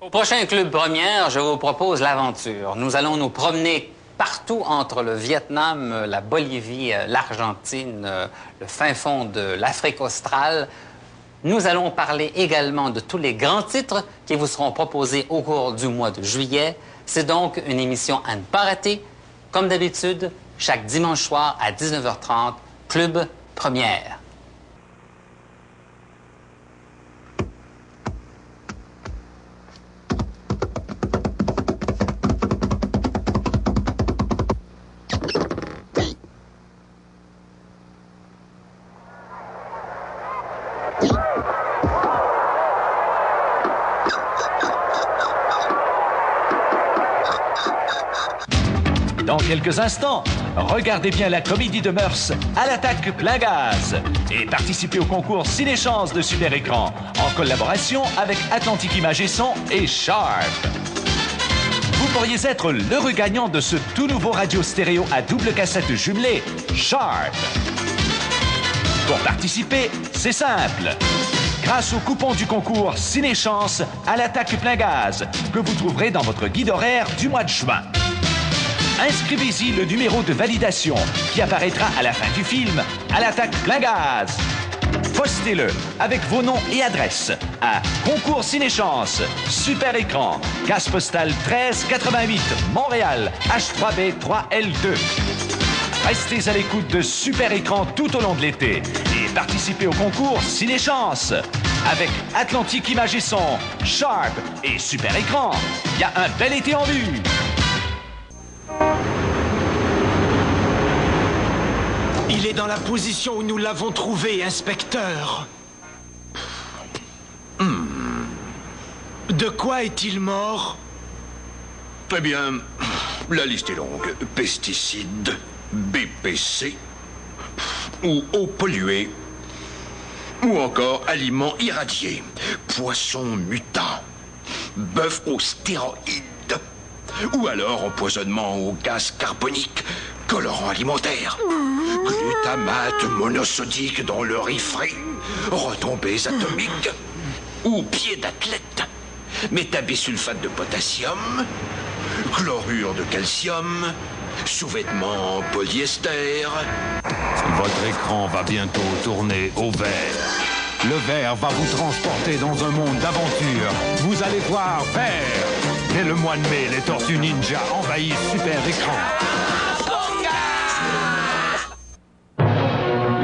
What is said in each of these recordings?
Au prochain Club Première, je vous propose l'aventure. Nous allons nous promener partout entre le Vietnam, la Bolivie, l'Argentine, le fin fond de l'Afrique australe. Nous allons parler également de tous les grands titres qui vous seront proposés au cours du mois de juillet. C'est donc une émission à ne pas rater. Comme d'habitude, chaque dimanche soir à 19h30, Club Première. Dans quelques instants, regardez bien la comédie de mœurs À l'attaque plein gaz et participez au concours Ciné-Chance de Super Écran en collaboration avec Atlantique Images et Son et Sharp. Vous pourriez être l'heureux gagnant de ce tout nouveau radio stéréo à double cassette jumelée Sharp. Pour participer, c'est simple. Grâce au coupon du concours Ciné-Chance À l'attaque plein gaz que vous trouverez dans votre guide horaire du mois de juin. Inscrivez-y le numéro de validation qui apparaîtra à la fin du film À l'attaque plein gaz. Postez-le avec vos noms et adresses à Concours Ciné-Chance, Super Écran, case postale 1388, Montréal, H3B 3L2. Restez à l'écoute de Super Écran tout au long de l'été et participez au concours Ciné-Chance. Avec Atlantique Images et Son, Sharp et Super Écran, il y a un bel été en vue. Il est dans la position où nous l'avons trouvé, inspecteur. De quoi est-il mort? Eh bien, la liste est longue. Pesticides, BPC, ou eau polluée, ou encore aliments irradiés, poissons mutants, bœuf aux stéroïdes, ou alors empoisonnement au gaz carbonique, colorant alimentaire, glutamate monosodique dans le riz frit, retombées atomiques, ou pieds d'athlète, métabisulfate de potassium, chlorure de calcium, sous-vêtements en polyester. Votre écran va bientôt tourner au vert. Le vert va vous transporter dans un monde d'aventure. Vous allez voir vert. Dès le mois de mai, les Tortues Ninja envahissent Super Écran.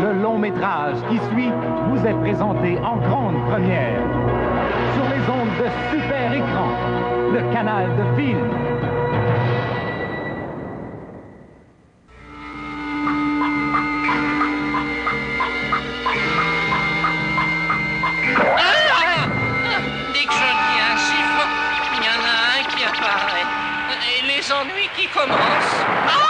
Le long métrage qui suit vous est présenté en grande première sur les ondes de Super Écran, le canal de films. Dès que je lis un chiffre, il y en a un qui apparaît. Et les ennuis qui commencent. Voilà.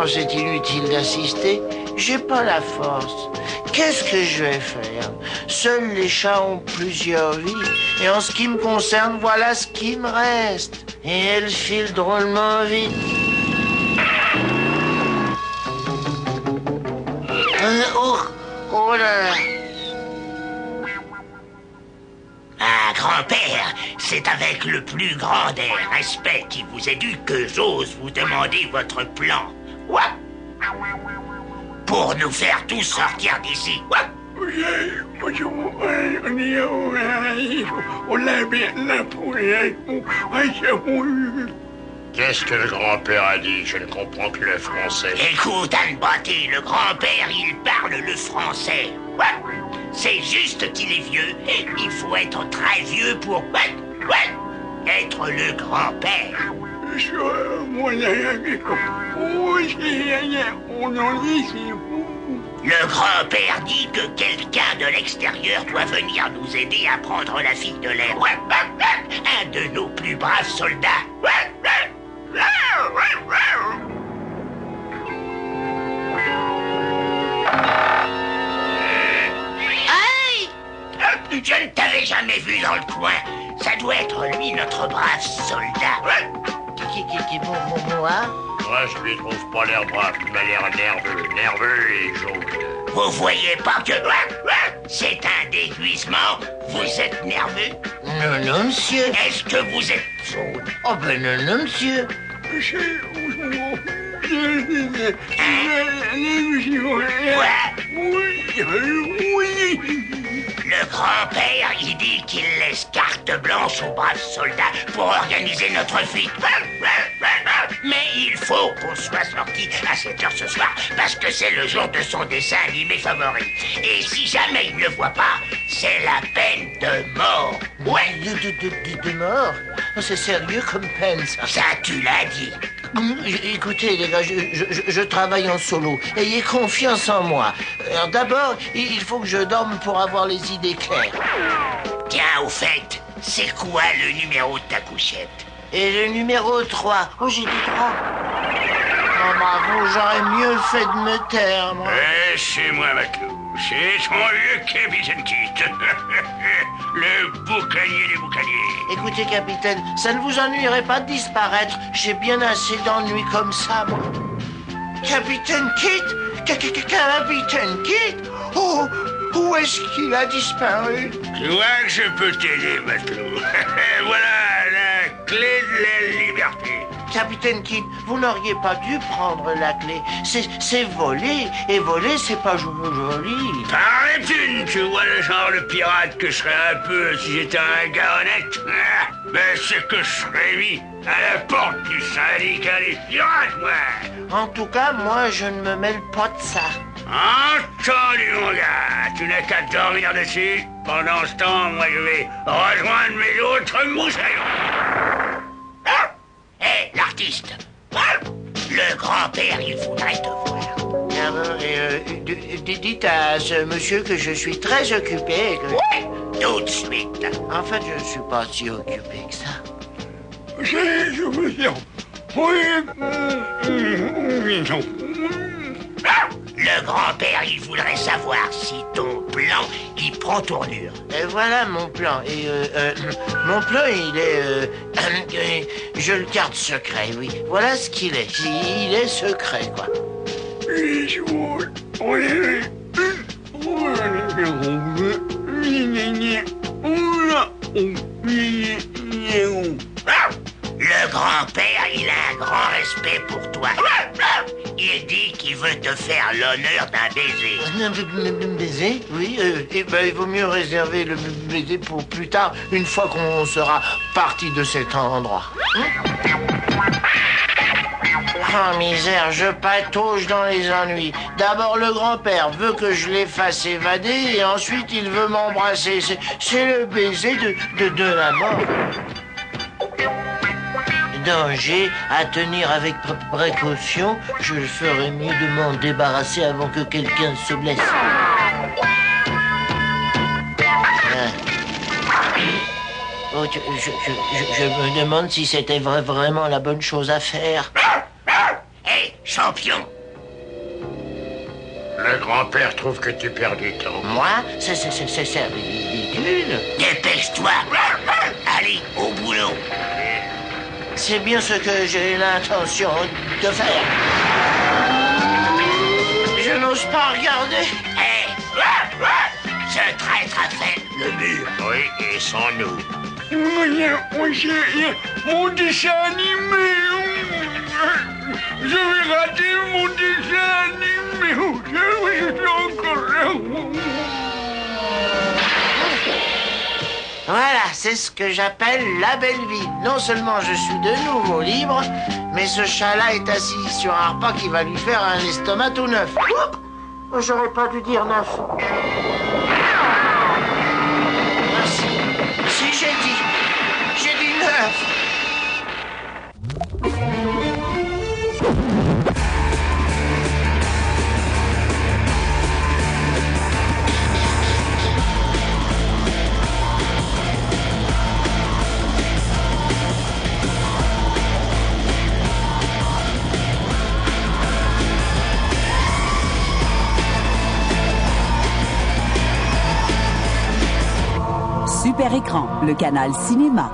Oh, c'est inutile d'insister. J'ai pas la force. Qu'est-ce que je vais faire? Seuls les chats ont plusieurs vies. Et en ce qui me concerne, voilà ce qui me reste. Et elle file drôlement vite. Oh là là. Ah, grand-père, c'est avec le plus grand des respects qui vous éduque que j'ose vous demander votre plan. What? Pour nous faire tous sortir d'ici. What? Qu'est-ce que le grand-père a dit? Je ne comprends que le français. Écoute, Anne-Botté, le grand-père, il parle le français. What? C'est juste qu'il est vieux. Il faut être très vieux pour... être le grand-père. Le grand-père dit que quelqu'un de l'extérieur doit venir nous aider à prendre la fille de l'air. Un de nos plus braves soldats. Aïe! Je ne t'avais jamais vu dans le coin. Ça doit être lui, notre brave soldat. Moi? Moi, je lui trouve pas l'air brave. Il m'a l'air nerveux et jaune. Vous voyez pas que... C'est un déguisement? Vous êtes nerveux? Non, monsieur. Est-ce que vous êtes jaune? Oh, ben non, monsieur. Le grand-père, il dit qu'il laisse carte blanche aux braves soldats pour organiser notre fuite. Mais il faut qu'on soit sorti à 7 heures ce soir, parce que c'est le jour de son dessin animé favori. Et si jamais il ne le voit pas, c'est la peine de mort. Ouais. De mort? Oh, c'est sérieux comme peine, ça. Ça, tu l'as dit. Écoutez, les gars, je travaille en solo. Ayez confiance en moi. Alors, d'abord, il faut que je dorme pour avoir les idées claires. Tiens, au fait, c'est quoi le numéro de ta couchette? Et le numéro 3. Oh, j'ai dit 3. Oh, bravo, j'aurais mieux fait de me taire, moi. C'est moi, Matelot. C'est son vieux Capitaine Kit. Le boucanier des boucaniers. Écoutez, capitaine, ça ne vous ennuierait pas de disparaître? J'ai bien assez d'ennuis comme ça, moi. Capitaine Kit? Capitaine Kit? Oh, où est-ce qu'il a disparu? Tu vois que je peux t'aider, Matelot. Voilà la clé de la liberté. Capitaine Kit, vous n'auriez pas dû prendre la clé. C'est voler, et voler, c'est pas joli. Par les thunes, tu vois le genre de pirate que je serais un peu si j'étais un gars honnête. Ben, c'est que je serais mis à la porte du syndicat des pirates, moi. En tout cas, moi, je ne me mêle pas de ça. Entendu, mon gars. Tu n'as qu'à dormir dessus. Pendant ce temps, moi, je vais rejoindre mes autres moussaillons. Hé, l'artiste. Le grand-père, il voudrait te voir. Ah bon, dites à ce monsieur que je suis très occupé et que... Ouais, tout de suite. En fait, je ne suis pas si occupé que ça. Je veux dire... Le grand-père, il voudrait savoir si ton plan, il prend tournure. Et voilà mon plan. Et mon plan, il est... je le garde secret, oui. Voilà ce qu'il est. Il est secret, quoi. Le grand-père, il a un grand respect pour toi. Il dit qu'il veut te faire l'honneur d'un baiser. Un baiser? Oui, il vaut mieux réserver le baiser pour plus tard, une fois qu'on sera parti de cet endroit. Oh misère, je patauge dans les ennuis. D'abord le grand-père veut que je les fasse évader et ensuite il veut m'embrasser. C'est le baiser de la mort. Danger à tenir avec précaution, je ferais mieux de m'en débarrasser avant que quelqu'un se blesse. Oh, je me demande si c'était vraiment la bonne chose à faire. Hé, champion! Le grand-père trouve que tu perds du temps. Moi? C'est ridicule. Dépêche-toi! Allez, au boulot! C'est bien ce que j'ai l'intention de faire. Je n'ose pas regarder. Hé! Ce traître a fait le mur. Oui, et sans nous. Mon dessin animé. Je vais rater mon dessin animé. Je vais encore... Voilà, c'est ce que j'appelle la belle vie. Non seulement je suis de nouveau libre, mais ce chat-là est assis sur un repas qui va lui faire un estomac tout neuf. Oups, j'aurais pas dû dire neuf. Si j'ai dit neuf. Super Écran, le canal cinéma.